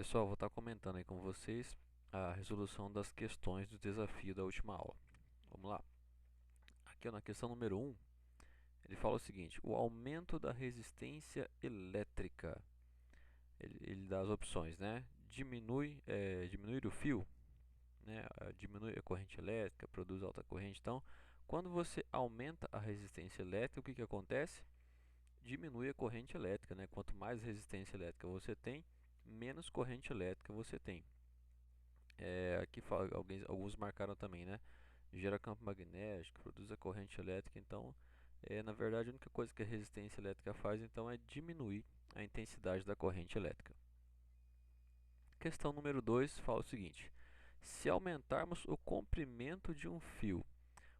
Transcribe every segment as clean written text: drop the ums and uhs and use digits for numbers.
Pessoal, vou estar comentando aí com vocês a resolução das questões do desafio da última aula. Vamos lá. Aqui na questão número 1, ele fala o seguinte: o aumento da resistência elétrica. Ele dá as opções, né? Diminuir o fio, né? Diminui a corrente elétrica, produz alta corrente. Então, quando você aumenta a resistência elétrica, o que acontece? Diminui a corrente elétrica, né? Quanto mais resistência elétrica você tem, menos corrente elétrica você tem. Aqui fala, alguns marcaram também, né? Gera campo magnético, produz a corrente elétrica. Então, na verdade, a única coisa que a resistência elétrica faz, então, é diminuir a intensidade da corrente elétrica. Questão número 2 fala o seguinte: se aumentarmos o comprimento de um fio,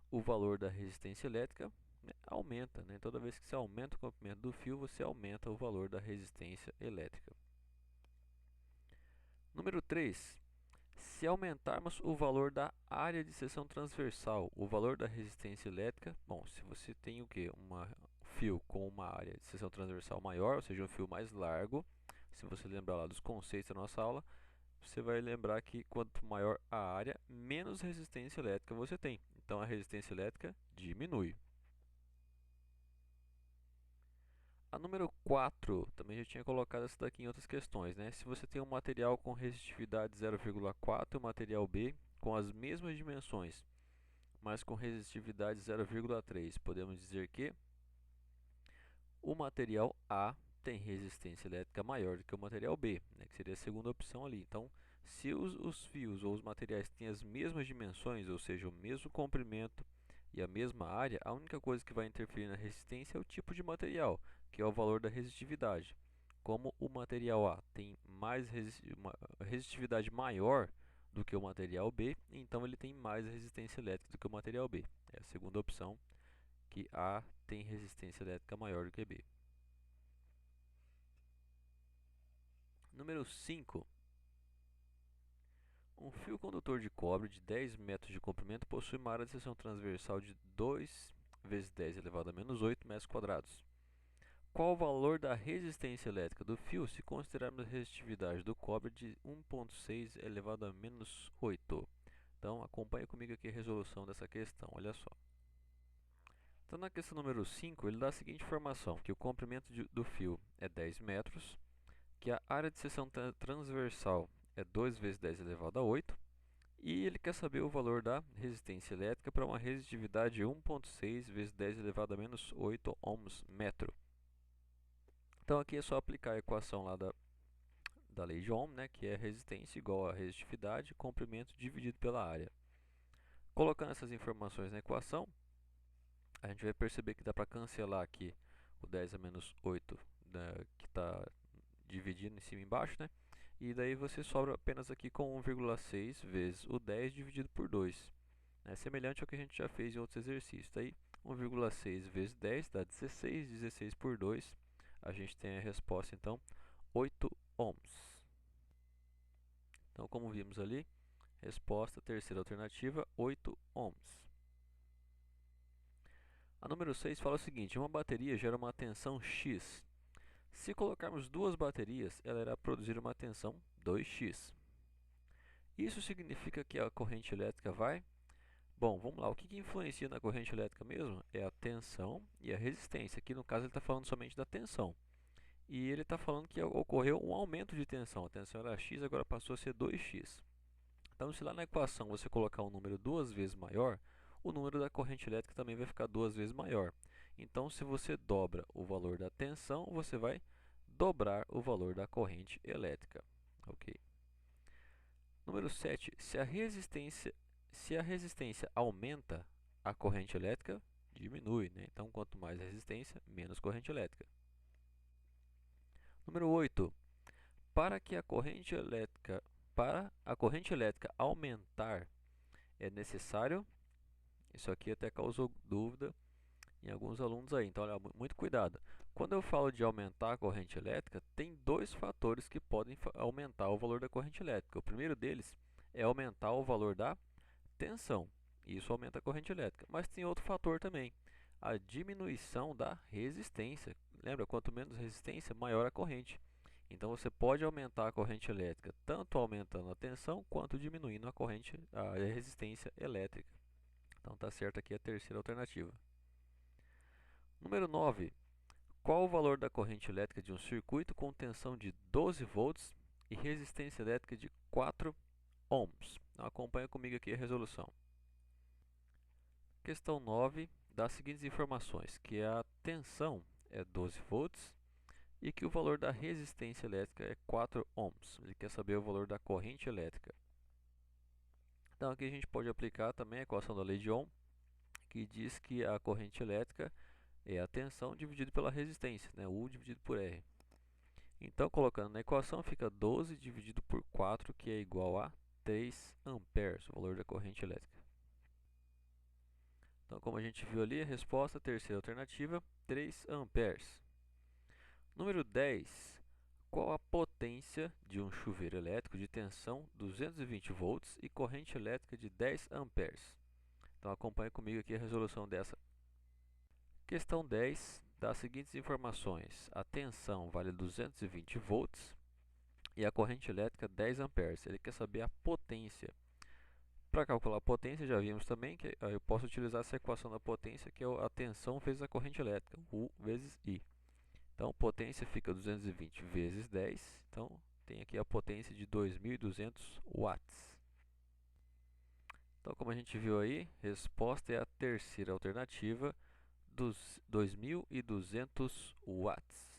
o valor da resistência elétrica, né, aumenta, né? Toda vez que você aumenta o comprimento do fio, você aumenta o valor da resistência elétrica. Número 3. Se aumentarmos o valor da área de seção transversal, o valor da resistência elétrica, bom, se você tem o que? Um fio com uma área de seção transversal maior, ou seja, um fio mais largo, se você lembrar lá dos conceitos da nossa aula, você vai lembrar que quanto maior a área, menos resistência elétrica você tem. Então a resistência elétrica diminui. A número 4, também já tinha colocado essa daqui em outras questões, né? Se você tem um material com resistividade 0,4 e um material B com as mesmas dimensões, mas com resistividade 0,3, podemos dizer que o material A tem resistência elétrica maior do que o material B, né? Que seria a segunda opção ali. Então, se os fios ou os materiais têm as mesmas dimensões, ou seja, o mesmo comprimento e a mesma área, a única coisa que vai interferir na resistência é o tipo de material, que é o valor da resistividade. Como o material A tem uma resistividade maior do que o material B, então ele tem mais resistência elétrica do que o material B. É a segunda opção, que A tem resistência elétrica maior do que B. Número 5. Um fio condutor de cobre de 10 metros de comprimento possui uma área de seção transversal de 2 vezes 10 elevado a menos 8 metros quadrados. Qual o valor da resistência elétrica do fio se considerarmos a resistividade do cobre de 1,6 elevado a menos 8? Então, acompanhe comigo aqui a resolução dessa questão, olha só. Então, na questão número 5, ele dá a seguinte informação, que o comprimento do fio é 10 metros, que a área de seção transversal é 2 vezes 10 elevado a 8, e ele quer saber o valor da resistência elétrica para uma resistitividade de 1,6 vezes 10 elevado a menos 8 ohms metro. Então aqui é só aplicar a equação lá da lei de Ohm, né, que é resistência igual a resistitividade, comprimento dividido pela área. Colocando essas informações na equação, a gente vai perceber que dá para cancelar aqui o 10 a menos 8, né, que está dividindo em cima e embaixo, né? E daí você sobra apenas aqui com 1,6 vezes o 10 dividido por 2. É semelhante ao que a gente já fez em outros exercícios. Daí 1,6 vezes 10 dá 16, 16 por 2. A gente tem a resposta então 8 ohms. Então, como vimos ali, resposta terceira alternativa 8 ohms. A número 6 fala o seguinte: uma bateria gera uma tensão X. Se colocarmos duas baterias, ela irá produzir uma tensão 2x. Isso significa que a corrente elétrica vai... Bom, vamos lá. O que influencia na corrente elétrica mesmo? É a tensão e a resistência. Aqui no caso ele está falando somente da tensão. E ele está falando que ocorreu um aumento de tensão. A tensão era x, agora passou a ser 2x. Então, se lá na equação você colocar um número duas vezes maior, o número da corrente elétrica também vai ficar duas vezes maior. Então, se você dobra o valor da tensão, você vai dobrar o valor da corrente elétrica. Ok. Número 7. Se a resistência aumenta, a corrente elétrica diminui, né? Então, quanto mais resistência, menos corrente elétrica. Número 8. Para a corrente elétrica aumentar, é necessário... Isso aqui até causou dúvida em alguns alunos aí, então olha, muito cuidado. Quando eu falo de aumentar a corrente elétrica, tem dois fatores que podem aumentar o valor da corrente elétrica. O primeiro deles é aumentar o valor da tensão, e isso aumenta a corrente elétrica. Mas tem outro fator também, a diminuição da resistência. Lembra, quanto menos resistência, maior a corrente. Então você pode aumentar a corrente elétrica, tanto aumentando a tensão quanto diminuindo a resistência elétrica. Então está certo aqui a terceira alternativa. Número 9. Qual o valor da corrente elétrica de um circuito com tensão de 12 volts e resistência elétrica de 4 ohms? Acompanha comigo aqui a resolução. Questão 9 dá as seguintes informações, que a tensão é 12 volts e que o valor da resistência elétrica é 4 ohms. Ele quer saber o valor da corrente elétrica. Então aqui a gente pode aplicar também a equação da lei de Ohm, que diz que a corrente elétrica é a tensão dividido pela resistência, né? U dividido por R. Então, colocando na equação, fica 12 dividido por 4, que é igual a 3 amperes, o valor da corrente elétrica. Então, como a gente viu ali, a resposta, a terceira alternativa, 3 amperes. Número 10. Qual a potência de um chuveiro elétrico de tensão 220 volts e corrente elétrica de 10 amperes? Então, acompanhe comigo aqui a resolução dessa. Questão 10 dá as seguintes informações. A tensão vale 220 volts e a corrente elétrica 10 amperes. Ele quer saber a potência. Para calcular a potência, já vimos também que eu posso utilizar essa equação da potência, que é a tensão vezes a corrente elétrica, U vezes I. Então, potência fica 220 vezes 10. Então, tem aqui a potência de 2.200 watts. Então, como a gente viu aí, resposta é a terceira alternativa, dos 2.200 watts.